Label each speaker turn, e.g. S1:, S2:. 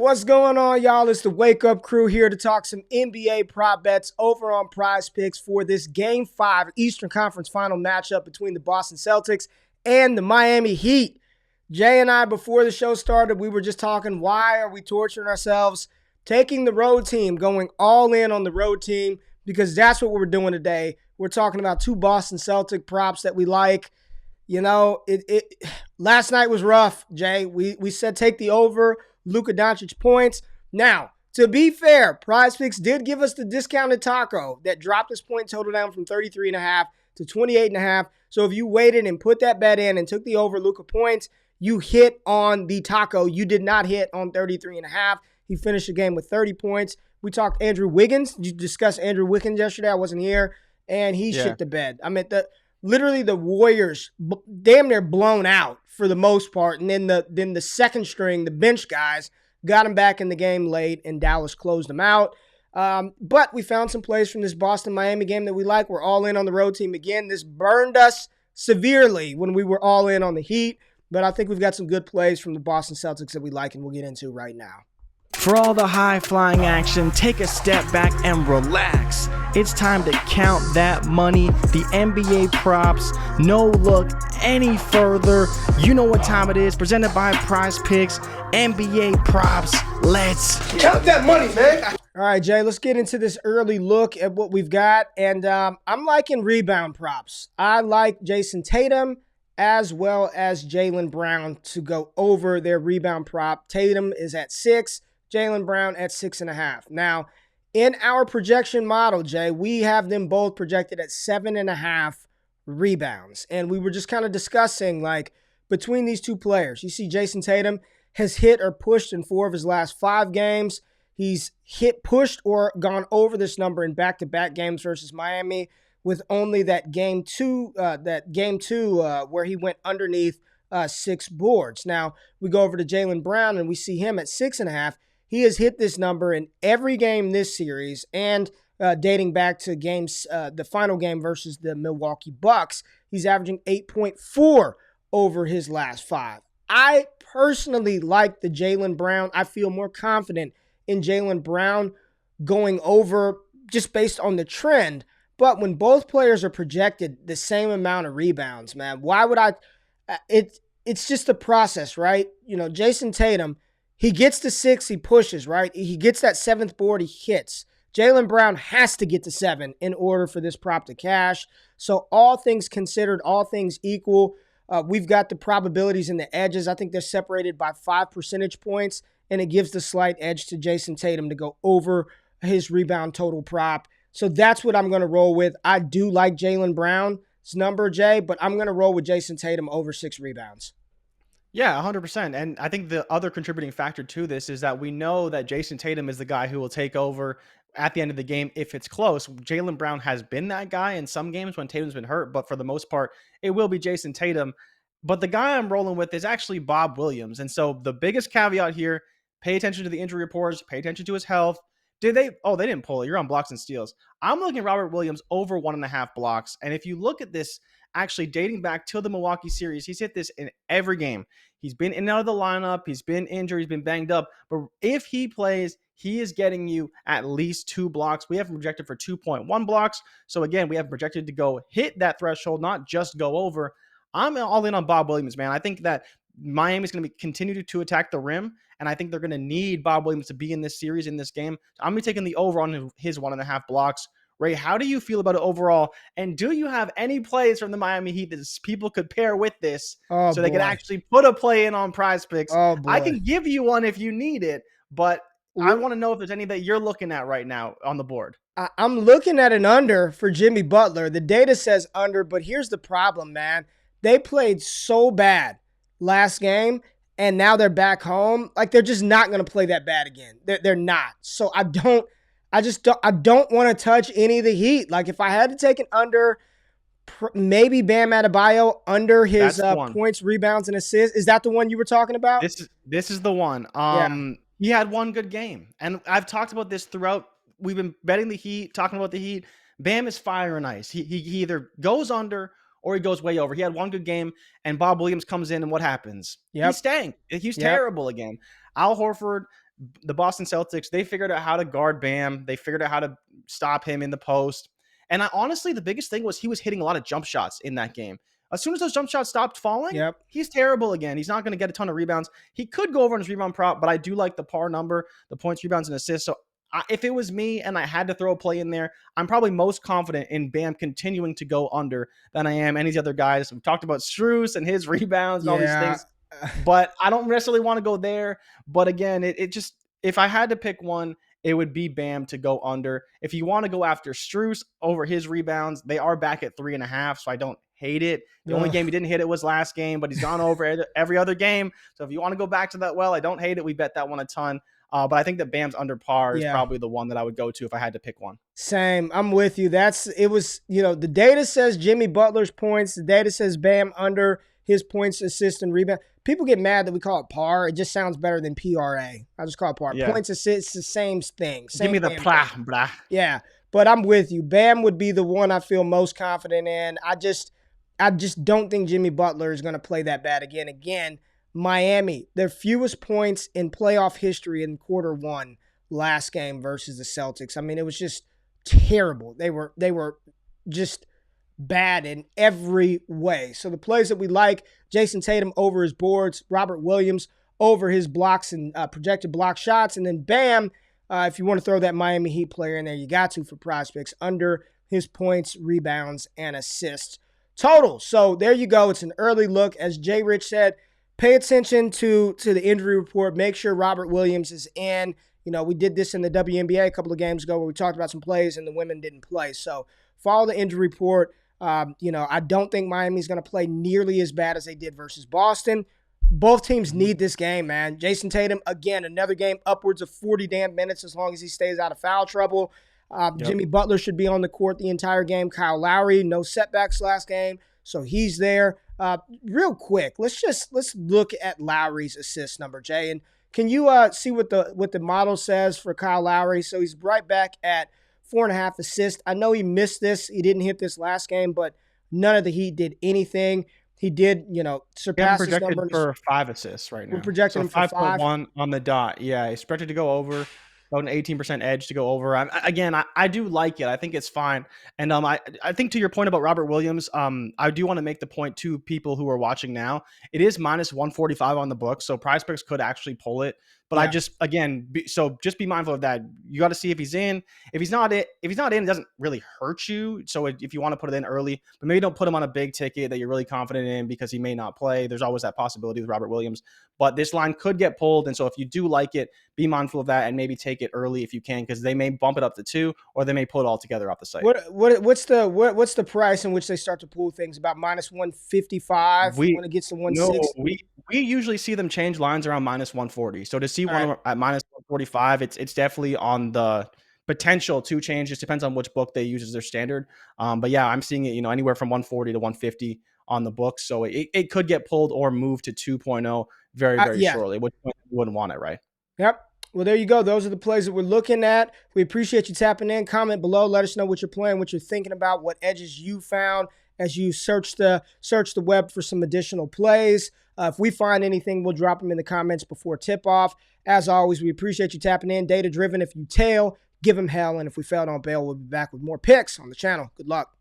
S1: What's going on, y'all? It's the Wake Up Crew here to talk some NBA prop bets over on PrizePicks for this Game 5 Eastern Conference final matchup between the Boston Celtics and the Miami Heat. Jay and I, before the show started, we were just talking, why are we torturing ourselves? Taking the road team, going all in on the road team, because that's what we're doing today. We're talking about two Boston Celtic props that we like. You know, last night was rough, Jay. We said take the over, Luka Doncic points. Now, to be fair, PrizePicks did give us the discounted taco that dropped this point total down from 33.5 to 28.5. So if you waited and put that bet in and took the over Luka points, you hit on the taco. You did not hit on 33.5. He finished the game with 30 points. We talked Andrew Wiggins. Did you discuss Andrew Wiggins yesterday? I wasn't here. And he shit the bed. I mean, literally the Warriors damn near blown out for the most part. And then the second string, the bench guys, got him back in the game late, and Dallas closed them out. But we found some plays from this Boston-Miami game that we like. We're all in on the road team again. This burned us severely when we were all in on the Heat. But I think we've got some good plays from the Boston Celtics that we like and we'll get into right now.
S2: For all the high-flying action, take a step back and relax. It's time to count that money, the NBA props. No look any further. You know what time it is. Presented by PrizePicks, NBA props. Let's
S1: count that money, man. All right, Jay, let's get into this early look at what we've got. And I'm liking rebound props. I like Jayson Tatum as well as Jalen Brown to go over their rebound prop. Tatum is at 6. Jalen Brown at 6.5. Now, in our projection model, Jay, we have them both projected at 7.5 rebounds. And we were just kind of discussing, like, between these two players. You see Jayson Tatum has hit or pushed in 4 of his last 5 games. He's pushed or gone over this number in back-to-back games versus Miami, with only that game two where he went underneath 6 boards. Now, we go over to Jalen Brown, and we see him at 6.5. He has hit this number in every game this series, and dating back to the final game versus the Milwaukee Bucks, he's averaging 8.4 over his last 5. I personally like the Jalen Brown. I feel more confident in Jalen Brown going over just based on the trend. But when both players are projected the same amount of rebounds, man, why would I? It's just the process, right? You know, Jayson Tatum, he gets to 6, he pushes, right? He gets that 7th board, he hits. Jalen Brown has to get to 7 in order for this prop to cash. So all things considered, all things equal, we've got the probabilities and the edges. I think they're separated by 5 percentage points, and it gives the slight edge to Jayson Tatum to go over his rebound total prop. So that's what I'm going to roll with. I do like Jalen Brown's number, Jay, but I'm going to roll with Jayson Tatum over 6 rebounds.
S3: Yeah, 100%. And I think the other contributing factor to this is that we know that Jayson Tatum is the guy who will take over at the end of the game if it's close. Jalen Brown has been that guy in some games when Tatum's been hurt, but for the most part, it will be Jayson Tatum. But the guy I'm rolling with is actually Bob Williams. And so the biggest caveat here, pay attention to the injury reports, pay attention to his health. They didn't pull it. You're on blocks and steals. I'm looking at Robert Williams over 1.5 blocks. And if you look at this, actually dating back to the Milwaukee series, he's hit this in every game. He's been in and out of the lineup. He's been injured. He's been banged up. But if he plays, he is getting you at least 2 blocks. We have him projected for 2.1 blocks. So again, we have projected to go hit that threshold, not just go over. I'm all in on Bob Williams, man. I think that Miami's going to continue to attack the rim, and I think they're going to need Bob Williams to be in this series, in this game. So I'm going to be taking the over on his 1.5 blocks. Ray, how do you feel about it overall? And do you have any plays from the Miami Heat that people could pair with this they could actually put a play in on PrizePicks? I can give you one if you need it, but I want to know if there's any that you're looking at right now on the board.
S1: I'm looking at an under for Jimmy Butler. The data says under, but here's the problem, man. They played so bad last game, and now they're back home. Like, they're just not going to play that bad again. They're not. So I don't want to touch any of the Heat. Like, if I had to take an under, maybe Bam Adebayo under his points, rebounds, and assists. Is that the one you were talking about?
S3: This is the one. He had one good game, and I've talked about this throughout. We've been betting the Heat, talking about the Heat. Bam is fire and ice. He either goes under or he goes way over. He had one good game, and Bob Williams comes in, and what happens? He's staying. He's terrible again. Al Horford The Boston Celtics, they figured out how to guard Bam. They figured out how to stop him in the post. And honestly, the biggest thing was he was hitting a lot of jump shots in that game. As soon as those jump shots stopped falling,
S1: Yep.
S3: he's terrible again. He's not going to get a ton of rebounds. He could go over on his rebound prop, but I do like the par number, the points, rebounds, and assists. So if it was me and I had to throw a play in there, I'm probably most confident in Bam continuing to go under than I am any of the other guys. We've talked about Strus and his rebounds and all these things, but I don't necessarily want to go there. But again, it just, if I had to pick one, it would be Bam to go under. If you want to go after Strus over his rebounds, they are back at 3.5, so I don't hate it. The only game he didn't hit it was last game, but he's gone over every other game. So if you want to go back to that, well, I don't hate it. We bet that one a ton. But I think that Bam's under par is probably the one that I would go to if I had to pick one.
S1: Same. I'm with you. The data says Jimmy Butler's points. The data says Bam under his points, assists, and rebound. People get mad that we call it par. It just sounds better than PRA. I just call it par.
S3: Yeah.
S1: Points, assists, the same thing.
S3: Give me the blah.
S1: Yeah, but I'm with you. Bam would be the one I feel most confident in. I just don't think Jimmy Butler is going to play that bad again. Again, Miami, their fewest points in playoff history in quarter one last game versus the Celtics. I mean, it was just terrible. They were just bad in every way. So the plays that we like, Jayson Tatum over his boards, Robert Williams over his blocks and projected block shots, and then Bam, if you want to throw that Miami Heat player in there, you got to for PrizePicks, under his points, rebounds, and assists total. So there you go. It's an early look. As Jay Rich said, pay attention to the injury report. Make sure Robert Williams is in. You know, we did this in the WNBA a couple of games ago where we talked about some plays and the women didn't play. So follow the injury report. I don't think Miami's going to play nearly as bad as they did versus Boston. Both teams need this game, man. Jayson Tatum, again, another game upwards of 40 damn minutes as long as he stays out of foul trouble. Jimmy Butler should be on the court the entire game. Kyle Lowry, no setbacks last game, so he's there. Real quick, let's look at Lowry's assist number, Jay. And can you see what the model says for Kyle Lowry? So he's right back at 4.5 assists. I know he missed this. He didn't hit this last game, but none of the Heat did anything. He did, surpass his number.
S3: For 5 assists right now.
S1: We're projecting him for
S3: 5.1 on the dot. Yeah, he's projected to go over. About an 18% edge to go over. I do like it. I think it's fine. And I think to your point about Robert Williams, I do want to make the point to people who are watching now. It is minus 145 on the book, so PrizePicks could actually pull it. But just be mindful of that. You got to see if he's in. If he's not in, it doesn't really hurt you. So if you want to put it in early, but maybe don't put him on a big ticket that you're really confident in because he may not play. There's always that possibility with Robert Williams. But this line could get pulled, and so if you do like it, be mindful of that and maybe take it early if you can, because they may bump it up to 2 or they may pull it all together off the site.
S1: What's the price in which they start to pull things? About minus 155 when it gets to 160.
S3: No, we usually see them change lines around minus 140. So to see one at minus 145, it's definitely on the potential to change. Just depends on which book they use as their standard. But yeah, I'm seeing it, anywhere from 140 to 150 on the book. So it could get pulled or moved to 2.0 very, very shortly, which you wouldn't want it, right?
S1: Yep. Well, there you go. Those are the plays that we're looking at. We appreciate you tapping in. Comment below. Let us know what you're playing, what you're thinking about, what edges you found as you search the web for some additional plays. If we find anything, we'll drop them in the comments before tip-off. As always, we appreciate you tapping in. Data-driven. If you tail, give them hell. And if we fail, don't bail. We'll be back with more picks on the channel. Good luck.